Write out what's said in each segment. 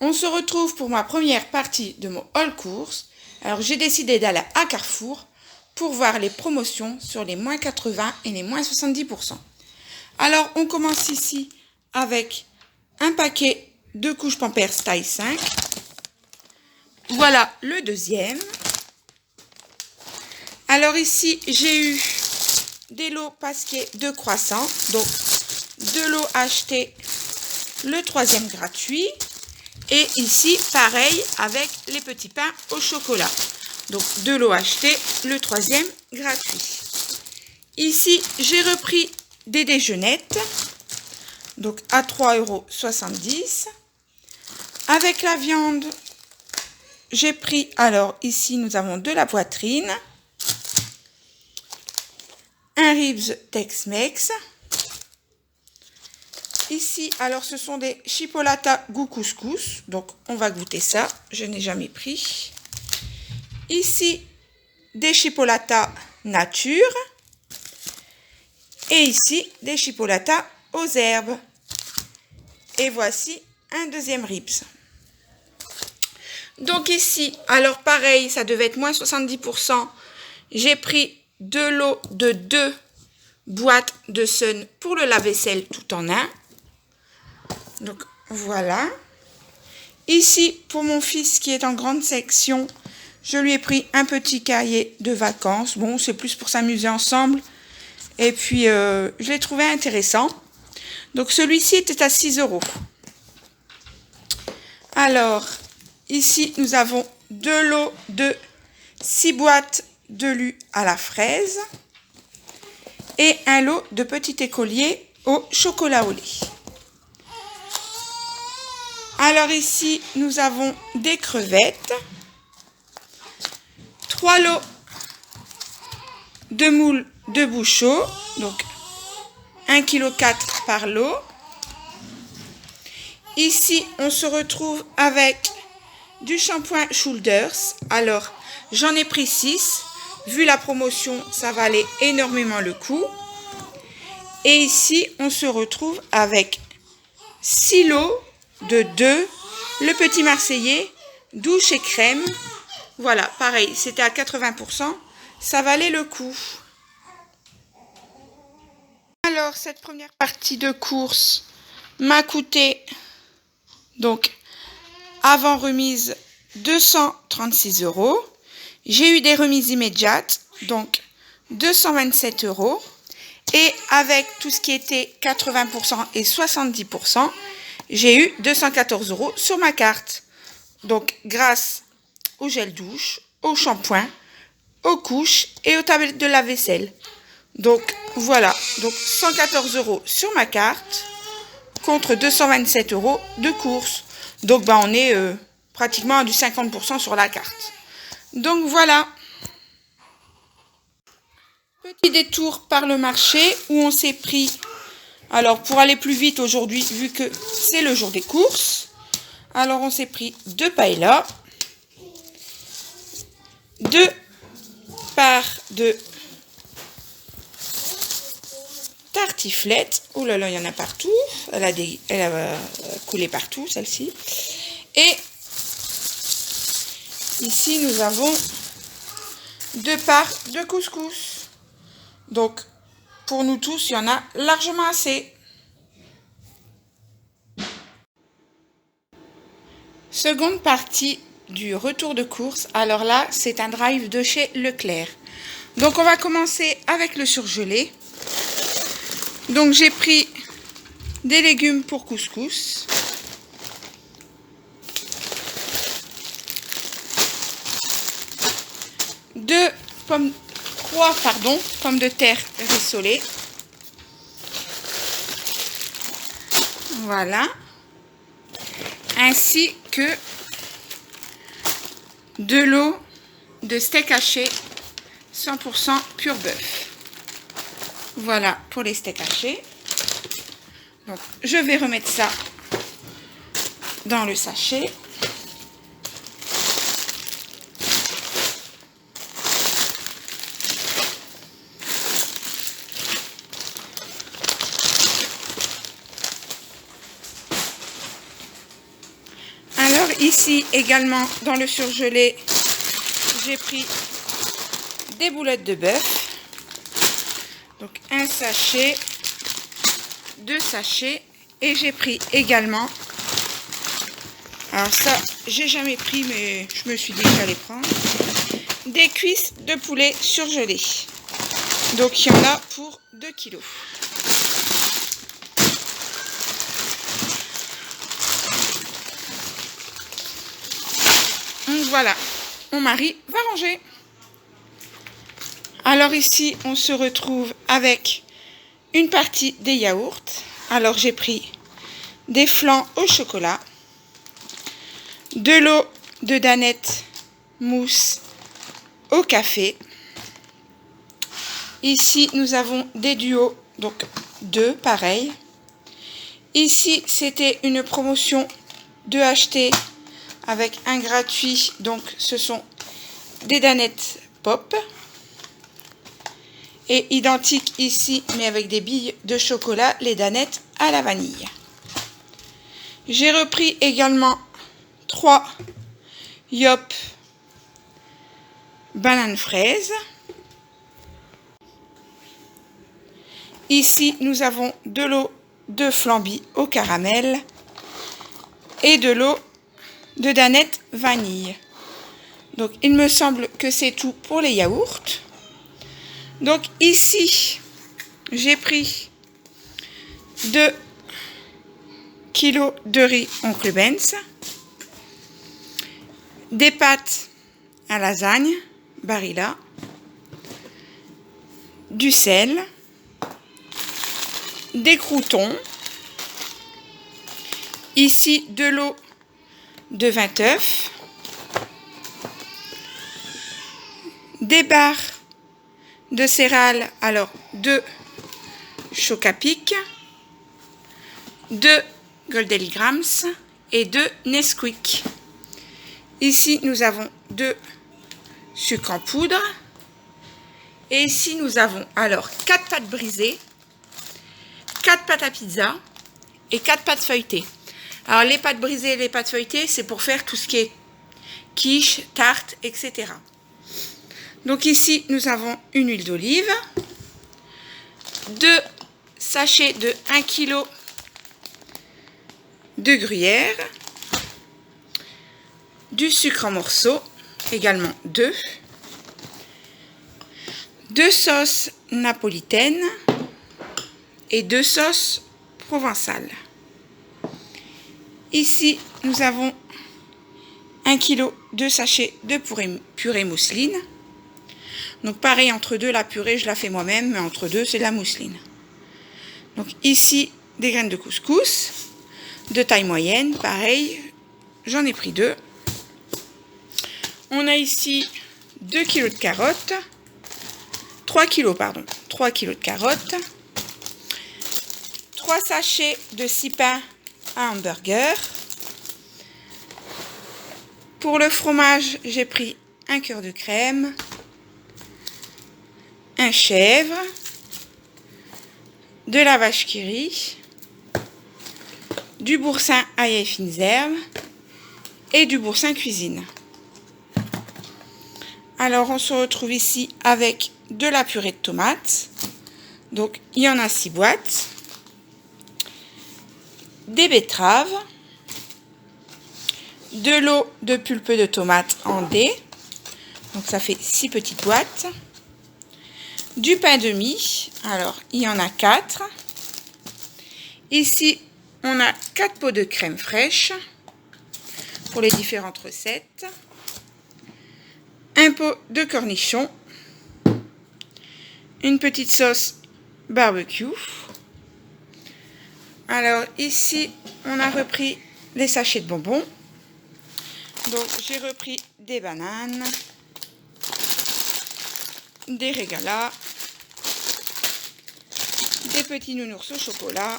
On se retrouve pour ma première partie de mon haul course. Alors j'ai décidé d'aller à Carrefour pour voir les promotions sur les moins 80 et les moins 70%. Alors on commence ici avec un paquet de couches Pampers taille 5. Voilà le deuxième. Alors ici j'ai eu des lots pasquets de croissants. Donc 2 lots achetés, le troisième gratuit. Et ici, pareil avec les petits pains au chocolat. Donc 2 lots achetés, le troisième gratuit. Ici, j'ai repris des déjeunettes. Donc à 3,70 €. Avec la viande, j'ai pris, alors ici nous avons de la poitrine, un ribs Tex-Mex. Ici, alors ce sont des chipolatas goût couscous. Donc on va goûter ça, je n'ai jamais pris. Ici, des chipolatas nature. Et ici, des chipolatas aux herbes. Et voici un deuxième ribs. Donc ici, alors pareil, ça devait être moins 70%. J'ai pris 2 lots de 2 boîtes de Sun pour le lave-vaisselle tout en un. Donc voilà. Ici, pour mon fils qui est en grande section, je lui ai pris un petit cahier de vacances. Bon, c'est plus pour s'amuser ensemble. Et puis, je l'ai trouvé intéressant. Donc celui-ci était à 6 €. Alors, ici, nous avons 2 lots de 6 boîtes de lus à la fraise. Et un lot de petits écoliers au chocolat au lait. Alors ici, nous avons des crevettes, 3 lots de moules de Bouchot, donc 1,4 kg par lot. Ici, on se retrouve avec du shampoing Shoulders. Alors, j'en ai pris 6. Vu la promotion, ça valait énormément le coup. Et ici, on se retrouve avec 6 lots de 2, le petit Marseillais, douche et crème. Voilà, pareil, c'était à 80%, ça valait le coup. Alors, cette première partie de course m'a coûté, donc, avant remise, 236 €. J'ai eu des remises immédiates, donc 227 €. Et avec tout ce qui était 80% et 70%, j'ai eu 214 € sur ma carte. Donc, grâce au gel douche, au shampoing, aux couches et aux tablettes de lave-vaisselle. Donc, voilà. Donc, 114 € sur ma carte contre 227 € de course. Donc, on est pratiquement à du 50% sur la carte. Donc, voilà. Petit détour par le marché où on s'est pris... Alors, pour aller plus vite aujourd'hui, vu que c'est le jour des courses, alors on s'est pris 2 paellas, 2 parts de tartiflettes. Oh là là, il y en a partout. Elle a coulé partout, celle-ci. Et ici, nous avons 2 parts de couscous. Donc, pour nous tous, il y en a largement assez. Seconde partie du retour de course. Alors là, c'est un drive de chez Leclerc. Donc, on va commencer avec le surgelé. Donc, j'ai pris des légumes pour couscous. Trois pommes de terre rissolées. Voilà. Ainsi que 2 lots de steak haché 100% pur bœuf. Voilà pour les steaks hachés. Donc, je vais remettre ça dans le sachet. Ici également dans le surgelé, j'ai pris des boulettes de bœuf. Donc un sachet, 2 sachets. Et j'ai pris également, alors ça j'ai jamais pris mais je me suis dit que j'allais prendre, des cuisses de poulet surgelées. Donc il y en a pour 2 kilos. Donc voilà, mon mari va ranger. Alors ici, on se retrouve avec une partie des yaourts. Alors j'ai pris des flancs au chocolat, de l'eau de danette mousse au café. Ici, nous avons des duos, donc 2, pareil. Ici, c'était une promotion de acheter avec un gratuit, donc ce sont des danettes pop. Et identique ici, mais avec des billes de chocolat, les danettes à la vanille. J'ai repris également 3 Yop banane fraise. Ici, nous avons de l'eau de Flamby au caramel et de l'eau de danette vanille. Donc, il me semble que c'est tout pour les yaourts. Donc, ici, j'ai pris 2 kilos de riz Oncle Ben's, des pâtes à lasagne, Barilla, du sel, des croûtons, ici de l'eau de 20 œufs, des barres de céréales, alors 2 Chocapic, 2 Golden Grams et 2 Nesquik. Ici, nous avons 2 sucres en poudre. Et ici, nous avons alors 4 pâtes brisées, 4 pâtes à pizza et 4 pâtes feuilletées. Alors, les pâtes brisées et les pâtes feuilletées, c'est pour faire tout ce qui est quiche, tarte, etc. Donc ici, nous avons une huile d'olive, 2 sachets de 1 kg de gruyère, du sucre en morceaux, également 2 sauces napolitaines et 2 sauces provençales. Ici, nous avons 1 kg de sachets de purée mousseline. Donc pareil, entre 2, la purée, je la fais moi-même, mais entre 2, c'est de la mousseline. Donc ici, des graines de couscous, de taille moyenne, pareil, j'en ai pris 2. On a ici 2 kg de carottes, 3 kg de carottes, 3 sachets de 6 pains à hamburger. Pour le fromage, j'ai pris un cœur de crème, un chèvre, de la vache qui rit, du boursin ail et fines herbes et du boursin cuisine. Alors, on se retrouve ici avec de la purée de tomates. Donc, il y en a 6 boîtes. Des betteraves. De l'eau de pulpe de tomate en dés. Donc, ça fait 6 petites boîtes. Du pain de mie. Alors, il y en a 4. Ici, on a 4 pots de crème fraîche pour les différentes recettes. Un pot de cornichons, une petite sauce barbecue. Alors ici, on a repris les sachets de bonbons. Donc j'ai repris des bananes, des régalas, des petits nounours au chocolat,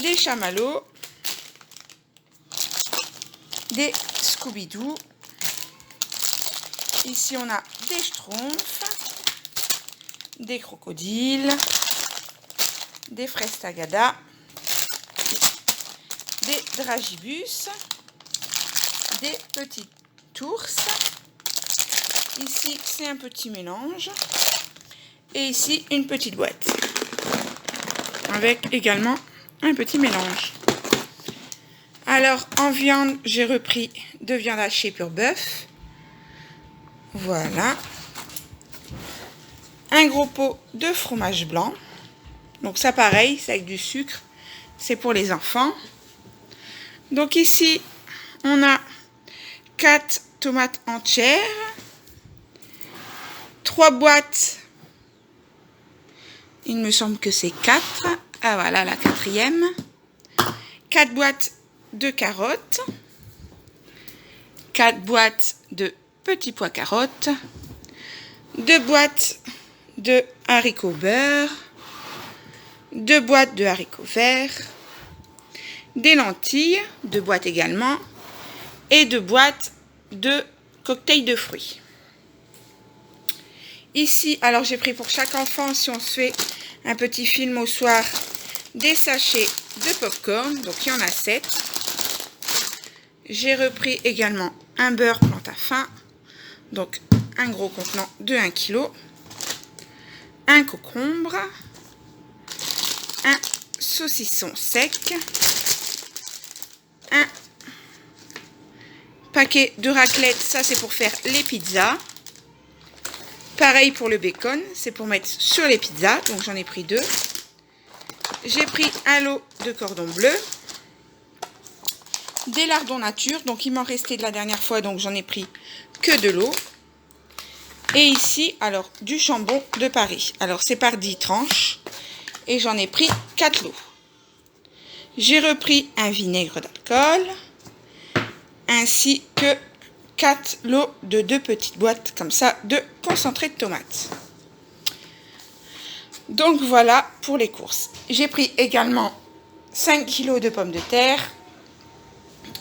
des chamallows, des Scooby-Doo. Ici, on a des schtroumpfs, des crocodiles, des fraises tagada, des dragibus, des petites ours. Ici, c'est un petit mélange. Et ici, une petite boîte. Avec également un petit mélange. Alors, en viande, j'ai repris de viande hachée pur bœuf. Voilà. Un gros pot de fromage blanc. Donc ça, pareil, c'est avec du sucre. C'est pour les enfants. Donc ici, on a 4 tomates entières. 3 boîtes. Il me semble que c'est 4. Ah voilà, la 4e. 4 boîtes de carottes. 4 boîtes de petits pois carottes. 2 boîtes de haricots beurre. 2 boîtes de haricots verts. Des lentilles, 2 boîtes également. Et 2 boîtes de cocktail de fruits. Ici, alors j'ai pris pour chaque enfant, si on se fait un petit film au soir, des sachets de popcorn. Donc il y en a 7. J'ai repris également un beurre Plantafin. Donc un gros contenant de 1 kg. Un concombre. Un saucisson sec. Un paquet de raclette, ça c'est pour faire les pizzas. Pareil pour le bacon, c'est pour mettre sur les pizzas, donc j'en ai pris 2. J'ai pris un lot de cordon bleu. Des lardons nature, donc il m'en restait de la dernière fois, donc j'en ai pris que de l'eau. Et ici, alors, du jambon de Paris. Alors c'est par 10 tranches, et j'en ai pris 4 lots. J'ai repris un vinaigre d'alcool, ainsi que 4 lots de 2 petites boîtes comme ça de concentré de tomates. Donc voilà pour les courses. J'ai pris également 5 kg de pommes de terre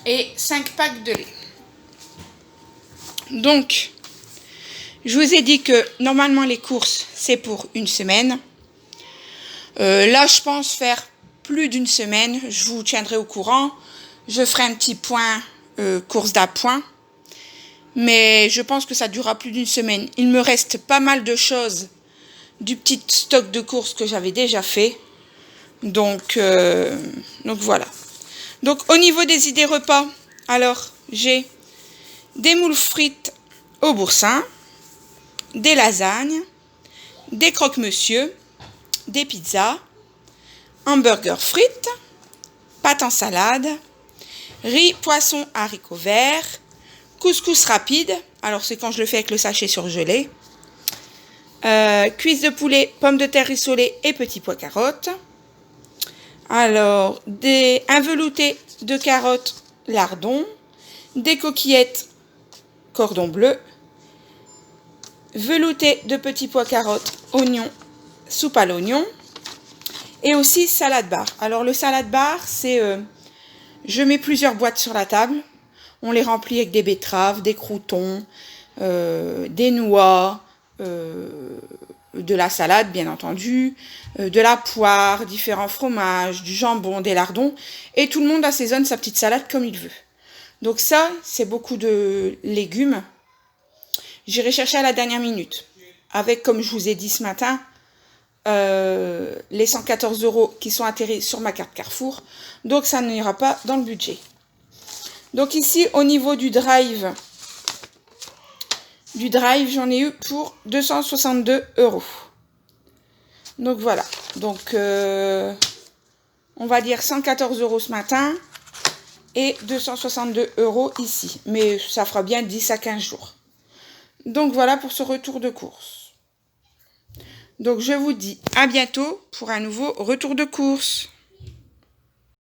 et 5 packs de lait. Donc, je vous ai dit que normalement les courses c'est pour une semaine. Là je pense faire plus d'une semaine. Je vous tiendrai au courant. Je ferai un petit point course d'appoint. Mais je pense que ça durera plus d'une semaine. Il me reste pas mal de choses du petit stock de courses que j'avais déjà fait. Donc voilà. Donc au niveau des idées repas, alors j'ai des moules frites au boursin, des lasagnes, des croque-monsieur, des pizzas, hamburgers frites, pâtes en salade, riz, poisson, haricots verts, couscous rapide, alors c'est quand je le fais avec le sachet surgelé, cuisses de poulet, pommes de terre rissolées et petits pois carottes. Alors, un velouté de carottes lardons, des coquillettes cordon bleu, velouté de petits pois carottes, oignons, soupe à l'oignon, et aussi salade bar. Alors le salade bar, c'est je mets plusieurs boîtes sur la table. On les remplit avec des betteraves, des croûtons, des noix, de la salade bien entendu, de la poire, différents fromages, du jambon, des lardons. Et tout le monde assaisonne sa petite salade comme il veut. Donc ça, c'est beaucoup de légumes. J'irai chercher à la dernière minute. Avec, comme je vous ai dit ce matin, les 114 € qui sont atterrés sur ma carte Carrefour. Donc ça n'ira pas dans le budget. Donc ici, au niveau du drive, j'en ai eu pour 262 €. Donc voilà. Donc, on va dire 114 € ce matin et 262 € ici. Mais ça fera bien 10 à 15 jours. Donc voilà pour ce retour de course. Donc je vous dis à bientôt pour un nouveau retour de course.